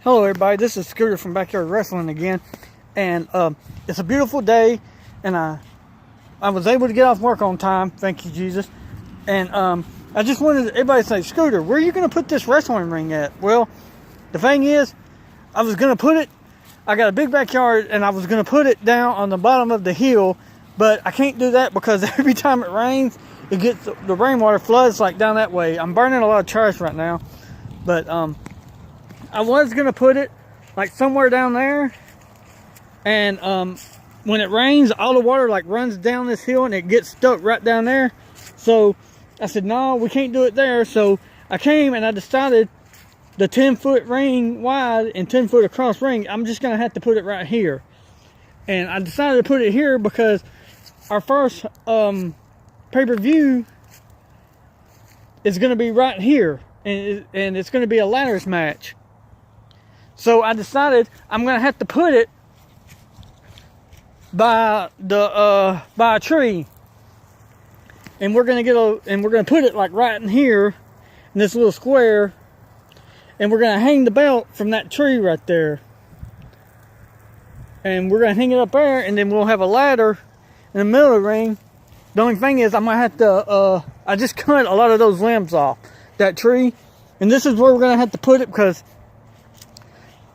Hello everybody, this is Scooter from Backyard Wrestling again, and it's a beautiful day, and I was able to get off work on time, thank you Jesus, and I just wanted everybody to say, Scooter, where are you going to put this wrestling ring at? Well, the thing is, I was going to put it, I got a big backyard, and I was going to put it down on the bottom of the hill, but I can't do that because every time it rains, it gets, the rainwater floods like down that way. I'm burning a lot of trash right now, but I was going to put it like somewhere down there, and when it rains, all the water like runs down this hill and it gets stuck right down there. So I said, no, we can't do it there. So I came and I decided the 10-foot ring wide and 10-foot across ring, I'm just going to have to put it right here. And I decided to put it here because our first pay-per-view is going to be right here, and it's going to be a ladders match. So I decided I'm gonna have to put it by a tree, and we're gonna put it like right in here in this little square, and we're gonna hang the belt from that tree right there, and we're gonna hang it up there, and then we'll have a ladder in the middle of the ring. The only thing is, I'm gonna have to I just cut a lot of those limbs off that tree, and this is where we're gonna have to put it because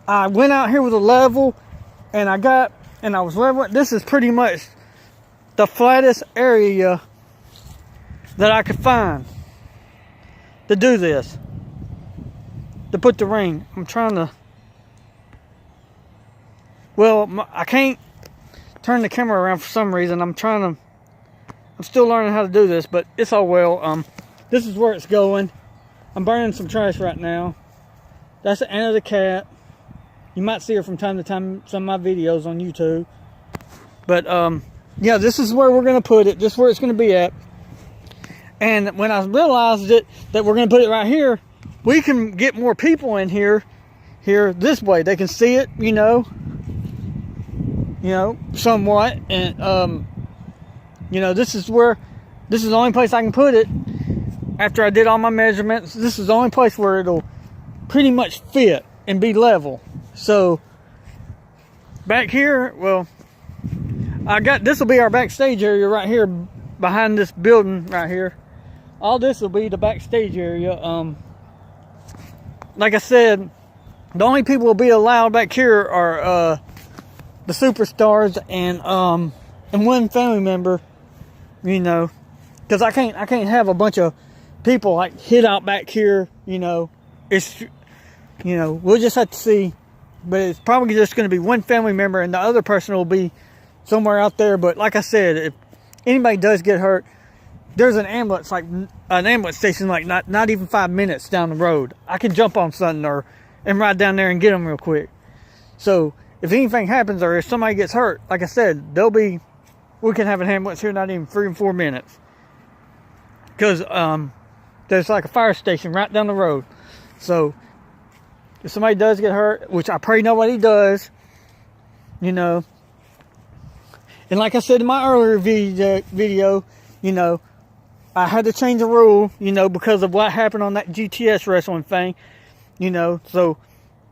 I went out here with a level, and I was leveling. This is pretty much the flattest area that I could find to do this, to put the ring. I'm trying to, well, I can't turn the camera around for some reason. I'm still learning how to do this, but it's all well. This is where it's going. I'm burning some trash right now. That's Anna the cat. You might see her from time to time in some of my videos on YouTube. But, yeah, this is where we're going to put it. This is where it's going to be at. And when I realized that we're going to put it right here, we can get more people in here this way. They can see it, you know, somewhat. And, this is the only place I can put it. After I did all my measurements, this is the only place where it'll pretty much fit and be level. So back here, well, this will be our backstage area right here behind this building right here. All this will be the backstage area. Like I said, the only people will be allowed back here are the superstars and one family member, because I can't have a bunch of people like hid out back here. We'll just have to see. But it's probably just going to be one family member, and the other person will be somewhere out there. But like I said, if anybody does get hurt, there's an ambulance station like not even 5 minutes down the road. I can jump on something and ride down there and get them real quick. So if anything happens or if somebody gets hurt, like I said, we can have an ambulance here not even 3 or 4 minutes. Because there's like a fire station right down the road. So if somebody does get hurt, which I pray nobody does, and like I said in my earlier video, I had to change the rule, because of what happened on that GTS wrestling thing, so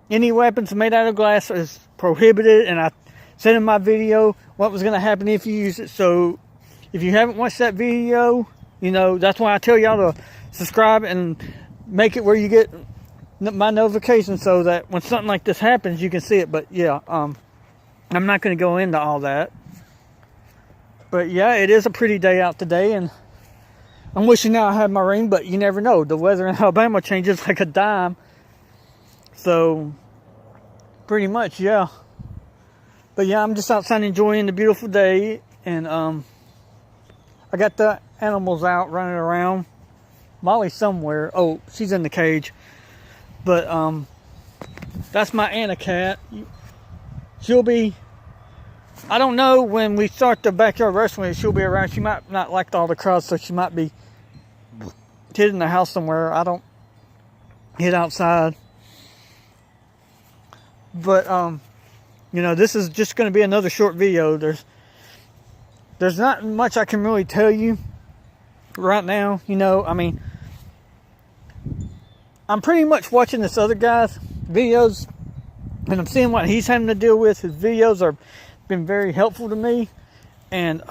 any weapons made out of glass is prohibited, and I said in my video what was going to happen if you use it. So if you haven't watched that video, that's why I tell y'all to subscribe and make it where you get my notification so that when something like this happens, you can see it. But yeah, I'm not going to go into all that. But yeah, it is a pretty day out today, and I'm wishing now I had my ring, but you never know. The weather in Alabama changes like a dime. So pretty much, yeah. But yeah, I'm just outside enjoying the beautiful day, and I got the animals out running around. Molly's somewhere. Oh, she's in the cage. But that's my Anna cat. She'll be, I don't know when we start the backyard wrestling, she'll be around. She might not like all the crowds, so she might be hid in the house somewhere. I don't hid outside. But this is just going to be another short video. There's not much I can really tell you right now. I mean, I'm pretty much watching this other guy's videos and I'm seeing what he's having to deal with. His videos are been very helpful to me. And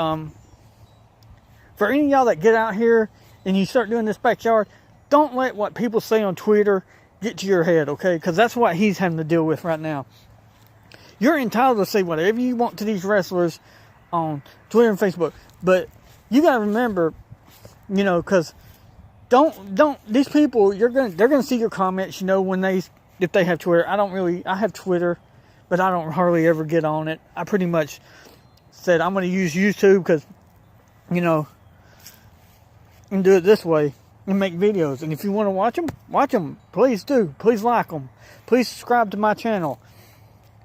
for any of y'all that get out here and you start doing this backyard, don't let what people say on Twitter get to your head, okay? Because that's what he's having to deal with right now. You're entitled to say whatever you want to these wrestlers on Twitter and Facebook, but you gotta remember, you know, because don't these people, they're gonna see your comments, you know, if they have Twitter. I have Twitter, but I don't hardly ever get on it. I pretty much said I'm going to use YouTube because, you know, and do it this way and make videos. And if you want to watch them, please do. Please like them. Please subscribe to my channel.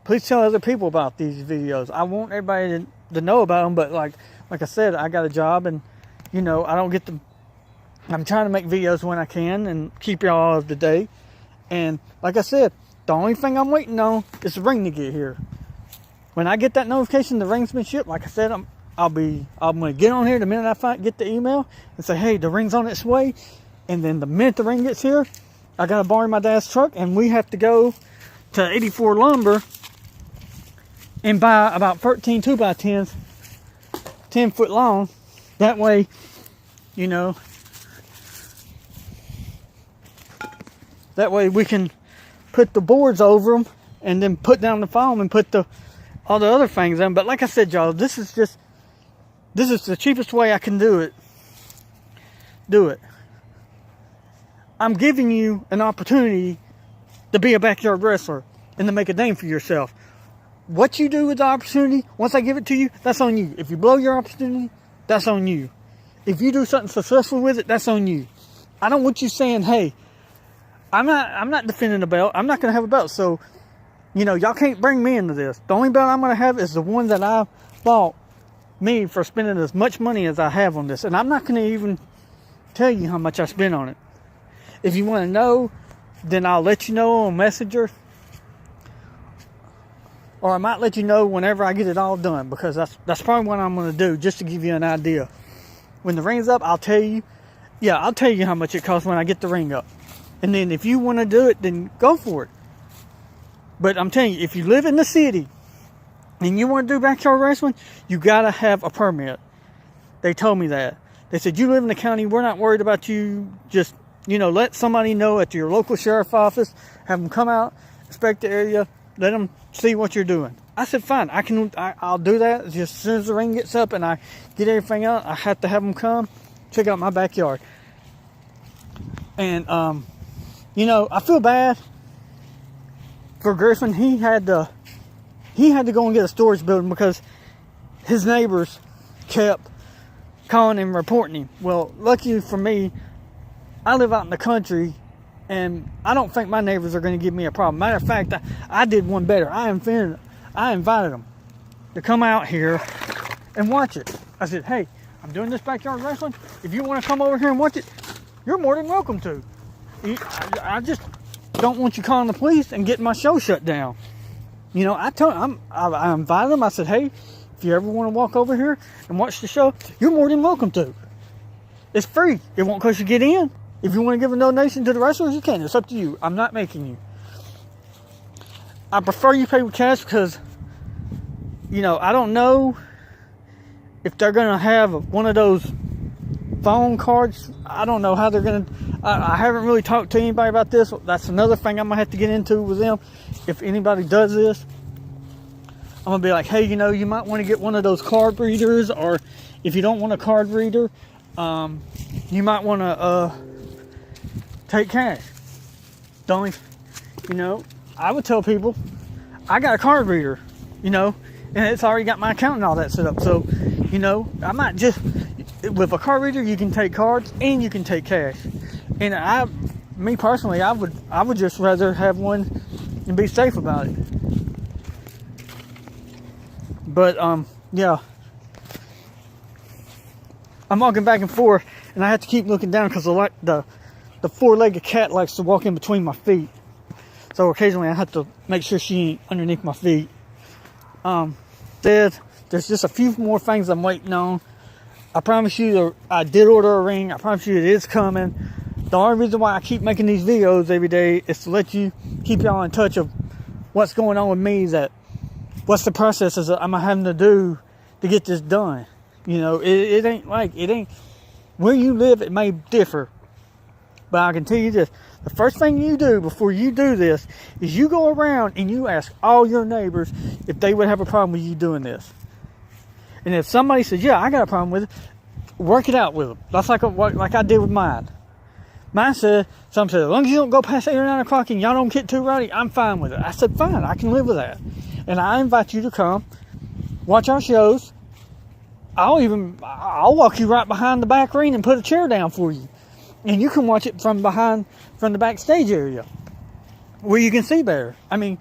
Please tell other people about these videos. I want everybody to know about them, but like I said, I got a job, and, you know, I don't get to. I'm trying to make videos when I can and keep y'all up to date. And like I said, the only thing I'm waiting on is the ring to get here. When I get that notification the ring's been shipped, like I said, I'm gonna get on here the minute I get the email and say, hey, the ring's on its way. And then the minute the ring gets here, I gotta borrow my dad's truck, and we have to go to 84 Lumber and buy about 13 2x10s, 10 foot long. That way, you know, that way we can put the boards over them and then put down the foam and put all the other things in. But like I said, y'all, this is the cheapest way I can do it. I'm giving you an opportunity to be a backyard wrestler and to make a name for yourself. What you do with the opportunity, once I give it to you, that's on you. If you blow your opportunity, that's on you. If you do something successful with it, that's on you. I don't want you saying, hey, I'm not defending the belt. I'm not going to have a belt. So, you know, y'all can't bring me into this. The only belt I'm going to have is the one that I bought me for spending as much money as I have on this. And I'm not going to even tell you how much I spent on it. If you want to know, then I'll let you know on Messenger. Or I might let you know whenever I get it all done. Because that's probably what I'm going to do, just to give you an idea. When the ring's up, I'll tell you. Yeah, I'll tell you how much it costs when I get the ring up. And then if you want to do it, then go for it. But I'm telling you, if you live in the city and you want to do backyard wrestling, you got to have a permit. They told me that. They said, you live in the county, we're not worried about you. Just, you know, let somebody know at your local sheriff office. Have them come out, inspect the area, let them see what you're doing. I said, fine, I'll do that. Just as soon as the ring gets up and I get everything out, I have to have them come check out my backyard. And, you know, I feel bad for Griffin. He had to go and get a storage building because his neighbors kept calling and reporting him. Well, lucky for me, I live out in the country, and I don't think my neighbors are going to give me a problem. Matter of fact, I did one better. I invited them to come out here and watch it. I said, hey, I'm doing this backyard wrestling. If you want to come over here and watch it, you're more than welcome to. I just don't want you calling the police and getting my show shut down. You know, I invited them. I said, hey, if you ever want to walk over here and watch the show, you're more than welcome to. It's free. It won't cost you to get in. If you want to give a donation to the wrestlers, you can. It's up to you. I'm not making you. I prefer you pay with cash because, you know, I don't know if they're going to have one of those phone cards. I don't know how they're going to. I haven't really talked to anybody about this. That's another thing I'm going to have to get into with them. If anybody does this, I'm going to be like, hey, you know, you might want to get one of those card readers. Or if you don't want a card reader, you might want to take cash. Don't, you know, I would tell people, I got a card reader, you know, and it's already got my account and all that set up. So, you know, I might just, with a card reader, you can take cards and you can take cash. And me personally, I would just rather have one and be safe about it. But, yeah. I'm walking back and forth, and I have to keep looking down because the four-legged cat likes to walk in between my feet. So occasionally I have to make sure she ain't underneath my feet. There's just a few more things I'm waiting on. I promise you, I did order a ring. I promise you it is coming. The only reason why I keep making these videos every day is to let you, keep y'all in touch of what's going on with me, that what's the processes that I'm having to do to get this done. You know, it ain't where you live, it may differ. But I can tell you this, the first thing you do before you do this is you go around and you ask all your neighbors if they would have a problem with you doing this. And if somebody says, yeah, I got a problem with it, work it out with them. That's like I did with mine. Mine said, some said, as long as you don't go past 8 or 9 o'clock and y'all don't get too rowdy, I'm fine with it. I said, fine, I can live with that. And I invite you to come, watch our shows. I'll walk you right behind the back ring and put a chair down for you. And you can watch it from the backstage area, where you can see better. I mean,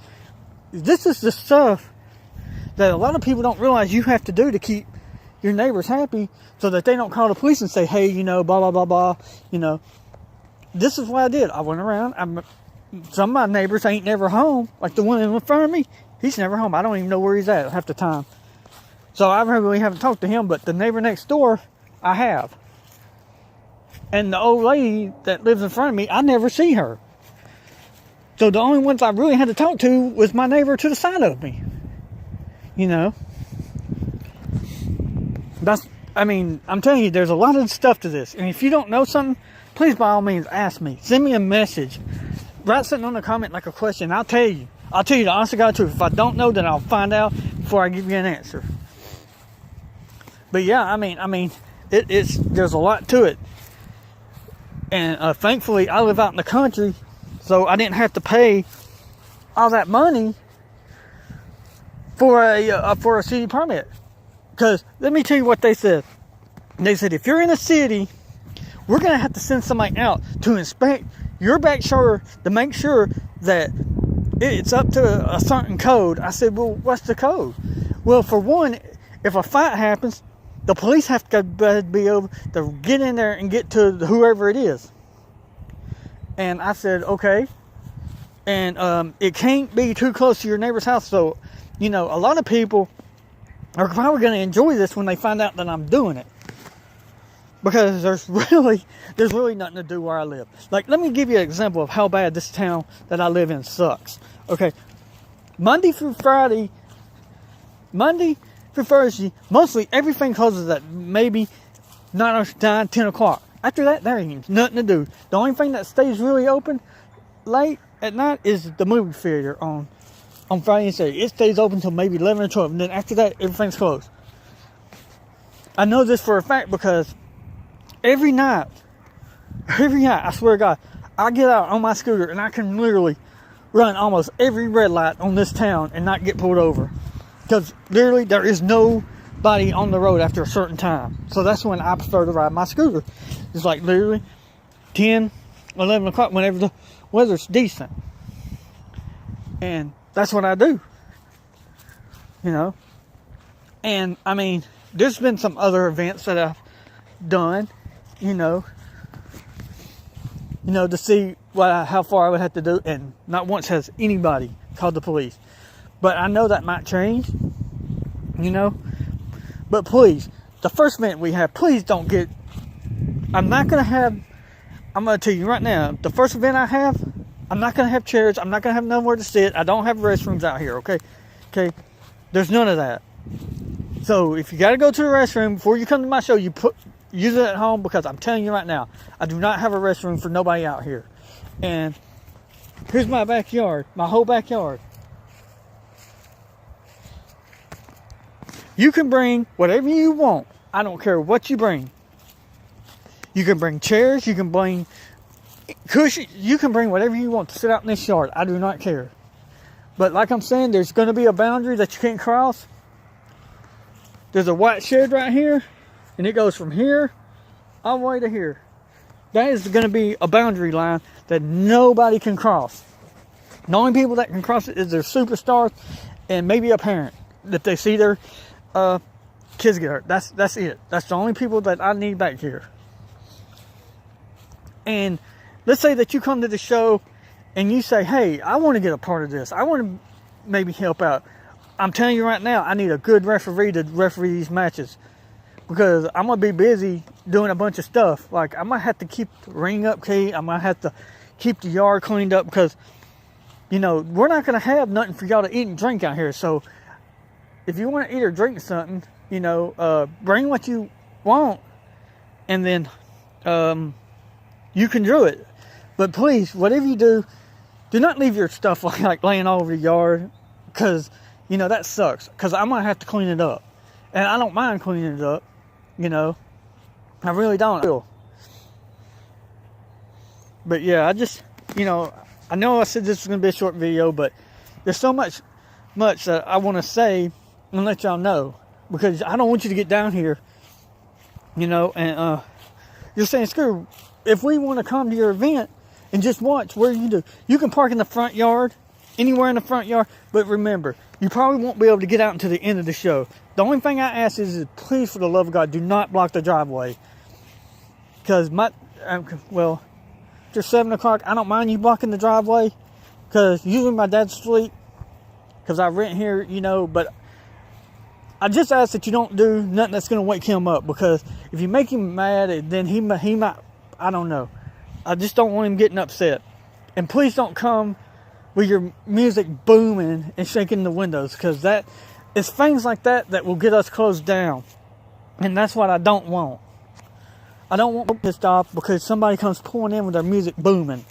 this is the stuff that a lot of people don't realize you have to do to keep your neighbors happy, so that they don't call the police and say, hey, you know, blah, blah, blah, blah, you know. This is what I did. I went around. Some of my neighbors ain't never home. Like the one in front of me, he's never home. I don't even know where he's at half the time. So I really haven't talked to him, but the neighbor next door, I have. And the old lady that lives in front of me, I never see her. So the only ones I really had to talk to was my neighbor to the side of me. You know. I'm telling you, there's a lot of stuff to this. And if you don't know something, please by all means ask me. Send me a message. Write something on the comment like a question. I'll tell you. I'll tell you the honest to God truth. If I don't know, then I'll find out before I give you an answer. But yeah, there's a lot to it. And thankfully, I live out in the country, so I didn't have to pay all that money for a city permit. Because let me tell you what they said. They said, if you're in a city, we're going to have to send somebody out to inspect your backyard to make sure that it's up to a certain code. I said, well, what's the code? Well, for one, if a fight happens, the police have to be able to get in there and get to whoever it is. And I said, okay. And it can't be too close to your neighbor's house. So, you know, a lot of people are probably going to enjoy this when they find out that I'm doing it. Because there's really nothing to do where I live. Like, let me give you an example of how bad this town that I live in sucks. Okay. Monday through Thursday, mostly everything closes at maybe 9, 10 o'clock. After that, there ain't nothing to do. The only thing that stays really open late at night is the movie theater on Friday and Saturday. It stays open until maybe 11 or 12. And then after that, everything's closed. I know this for a fact because every night, I swear to God, I get out on my scooter and I can literally run almost every red light on this town and not get pulled over. Because literally there is nobody on the road after a certain time. So that's when I prefer to ride my scooter. It's like literally 10, 11 o'clock whenever the weather's decent. And that's what I do. You know. And I mean, there's been some other events that I've done, you know, to see how far I would have to do, and not once has anybody called the police. But I know that might change, you know. But please, the first event we have, please don't get. I'm going to tell you right now, the first event I have, I'm not going to have chairs. I'm not going to have nowhere to sit. I don't have restrooms out here, okay? Okay? There's none of that. So if you got to go to the restroom before you come to my show, use it at home, because I'm telling you right now, I do not have a restroom for nobody out here. And here's my backyard, my whole backyard. You can bring whatever you want. I don't care what you bring. You can bring chairs, you can bring cushions, you can bring whatever you want to sit out in this yard. I do not care. But like I'm saying, there's going to be a boundary that you can't cross. There's a white shed right here, and it goes from here all the way to here. That is going to be a boundary line that nobody can cross. The only people that can cross it is their superstars and maybe a parent, that they see their kids get hurt. That's it. That's the only people that I need back here. And let's say that you come to the show and you say, hey, I want to get a part of this. I want to maybe help out. I'm telling you right now, I need a good referee to referee these matches, because I'm going to be busy doing a bunch of stuff. Like, I might have to keep the ring up key. I might have to keep the yard cleaned up, because you know, we're not going to have nothing for y'all to eat and drink out here. So if you want to eat or drink something, you know, bring what you want, and then you can do it. But please, whatever you do not leave your stuff like laying all over the yard, because, you know, that sucks. Because I'm going to have to clean it up. And I don't mind cleaning it up, you know. I really don't. But yeah, I just, you know I said this was going to be a short video, but there's so much that I want to say and let y'all know. Because I don't want you to get down here, you know, and you're saying, screw, if we want to come to your event and just watch, where you do? You can park in the front yard, anywhere in the front yard, but remember, you probably won't be able to get out until the end of the show. The only thing I ask is please, for the love of God, do not block the driveway. Because well, after 7 o'clock, I don't mind you blocking the driveway, because usually my dad's asleep, because I rent here, you know, but I just ask that you don't do nothing that's going to wake him up, because if you make him mad, then he might, I don't know. I just don't want him getting upset. And please don't come with your music booming and shaking the windows, because it's things like that will get us closed down. And that's what I don't want. I don't want to be pissed off because somebody comes pulling in with their music booming.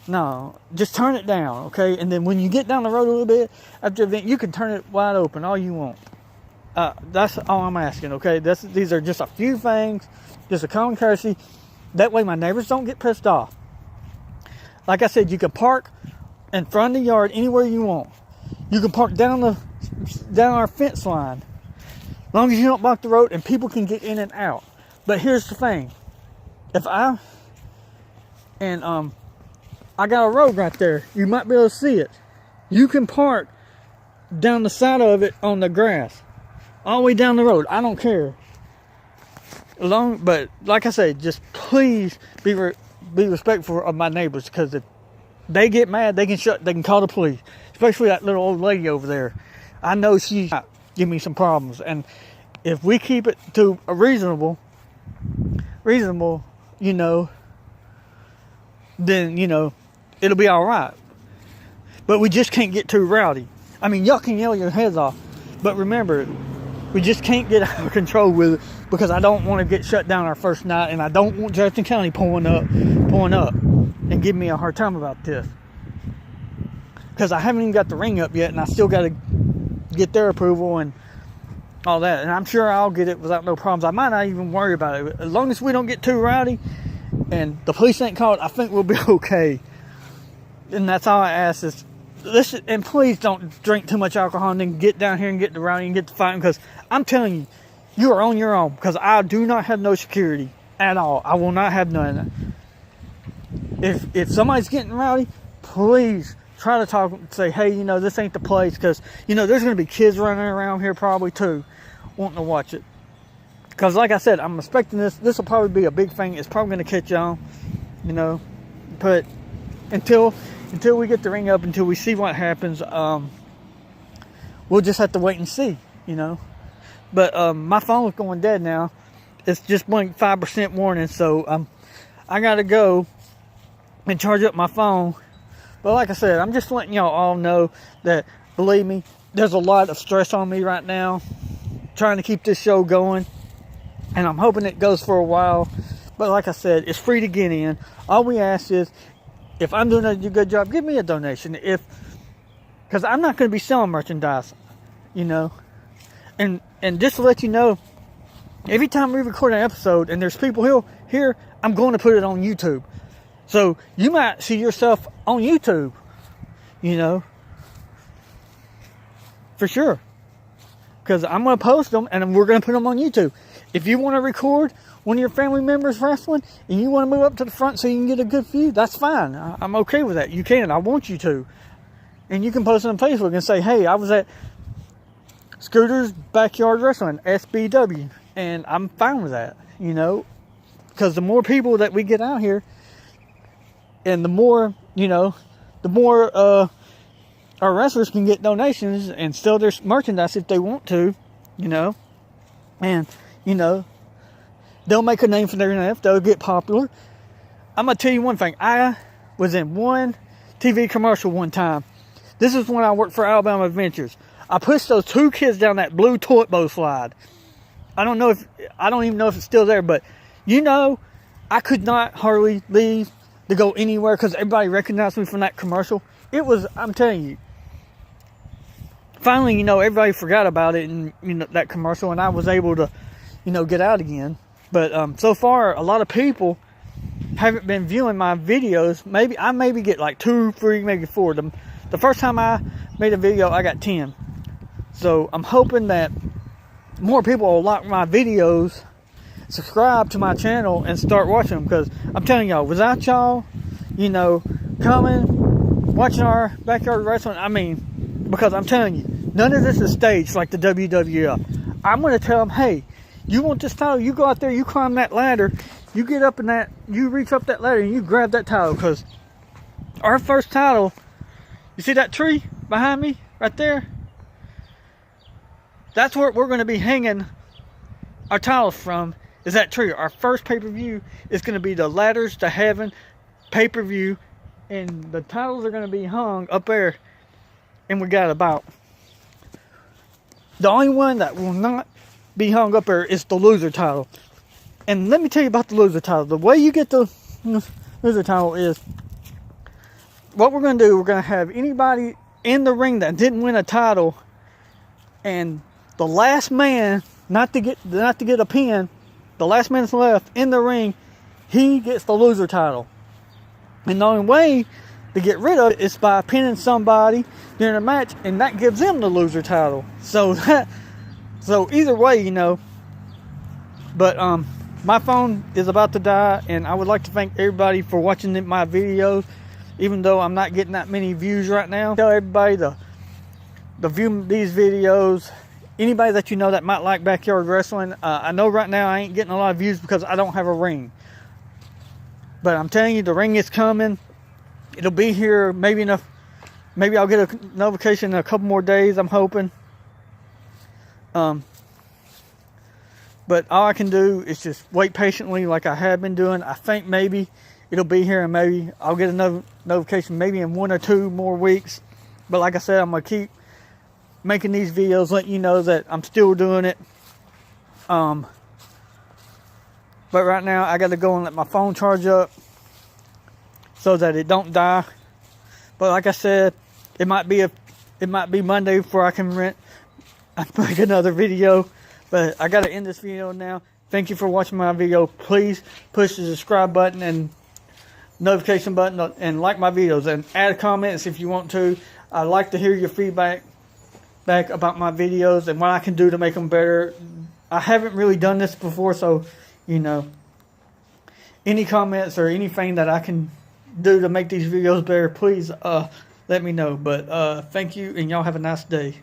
No, just turn it down, okay? And then when you get down the road a little bit after the event, you can turn it wide open all you want. That's all I'm asking, okay? These are just a few things, just a common courtesy. That way my neighbors don't get pissed off. Like I said, you can park in front of the yard anywhere you want. You can park down our fence line, as long as you don't block the road and people can get in and out. But here's the thing: I got a road right there. You might be able to see it. You can park down the side of it on the grass, all the way down the road. I don't care. But like I say, just please be respectful of my neighbors, because if they get mad, they can call the police. Especially that little old lady over there. I know she's give me some problems, and if we keep it to a reasonable, you know, then, you know, it'll be all right. But we just can't get too rowdy. I mean, y'all can yell your heads off, but remember, we just can't get out of control with it, because I don't want to get shut down our first night, and I don't want Jefferson County pulling up and giving me a hard time about this. Because I haven't even got the ring up yet, and I still got to get their approval and all that. And I'm sure I'll get it without no problems. I might not even worry about it. As long as we don't get too rowdy and the police ain't called, I think we'll be okay. And that's all I ask is, listen, and please don't drink too much alcohol and then get down here and get the rowdy and get the fighting, because I'm telling you, you are on your own, because I do not have no security at all. I will not have none. If somebody's getting rowdy, please try to talk, say, hey, you know, this ain't the place, because, you know, there's going to be kids running around here probably too, wanting to watch it. Because like I said, I'm expecting this will probably be a big thing. It's probably going to catch on, you know, but until we get the ring up, until we see what happens, we'll just have to wait and see, you know. But my phone's going dead now. It's just blinked 5% warning, so I gotta go and charge up my phone. But like I said, I'm just letting y'all all know that, believe me, there's a lot of stress on me right now, trying to keep this show going, and I'm hoping it goes for a while. But like I said, it's free to get in. All we ask is, if I'm doing a good job, give me a donation. Because I'm not going to be selling merchandise, you know. And just to let you know, every time we record an episode and there's people here, I'm going to put it on YouTube. So you might see yourself on YouTube, you know, for sure. Because I'm going to post them and we're going to put them on YouTube. If you want to record one of your family members wrestling and you want to move up to the front so you can get a good view, that's fine. I'm okay with that. You can. I want you to. And you can post it on Facebook and say, hey, I was at Scooter's Backyard Wrestling, SBW. And I'm fine with that, you know. Because the more people that we get out here, and the more, you know, the more our wrestlers can get donations and sell their merchandise if they want to, you know. And, you know, they'll make a name for themselves. They'll get popular. I'm going to tell you one thing. I was in one TV commercial one time. This is when I worked for Alabama Adventures. I pushed those 2 kids down that blue toilet bowl slide. I don't even know if it's still there, but you know, I could not hardly leave to go anywhere because everybody recognized me from that commercial. It was, I'm telling you, finally, you know, everybody forgot about it and, you know, that commercial, and I was able to, you know, get out again. But so far, a lot of people haven't been viewing my videos. I maybe get like 2, 3, maybe 4. The first time I made a video, I got 10. So I'm hoping that more people will like my videos, subscribe to my channel, and start watching them. Because I'm telling y'all, without y'all, you know, coming, watching our backyard wrestling, I mean, because I'm telling you, none of this is staged like the WWF. I'm going to tell them, hey, you want this title, you go out there, you climb that ladder, you get up in that, you reach up that ladder and you grab that title. Because our first title, you see that tree behind me right there? That's where we're going to be hanging our titles from, is that tree. Our first pay-per-view is going to be the Ladders to Heaven pay-per-view, and the titles are going to be hung up there. And we got about, the only one that will not be hung up there is the loser title. And let me tell you about the loser title. The way you get the loser title is, what we're going to do, we're going to have anybody in the ring that didn't win a title, and the last man not to get a pin, the last man that's left in the ring, he gets the loser title. And the only way to get rid of it is by pinning somebody during a match, and that gives them the loser title. So either way, you know. But my phone is about to die, and I would like to thank everybody for watching my videos, even though I'm not getting that many views right now. Tell everybody to view these videos. Anybody that you know that might like backyard wrestling. I know right now I ain't getting a lot of views because I don't have a ring. But I'm telling you, the ring is coming. It'll be here maybe enough. Maybe I'll get a notification in a couple more days, I'm hoping. But all I can do is just wait patiently like I have been doing. I think maybe it'll be here, and maybe I'll get another notification maybe in 1 or 2 more weeks. But like I said, I'm going to keep making these videos, letting you know that I'm still doing it. But right now I got to go and let my phone charge up so that it don't die. But like I said, it might be Monday before I can make another video. But I got to end this video now. Thank you for watching my video. Please push the subscribe button and notification button and like my videos, and add comments if you want to. I'd like to hear your feedback about my videos and what I can do to make them better. I haven't really done this before, so you know, any comments or anything that I can do to make these videos better, please let me know. But thank you, and y'all have a nice day.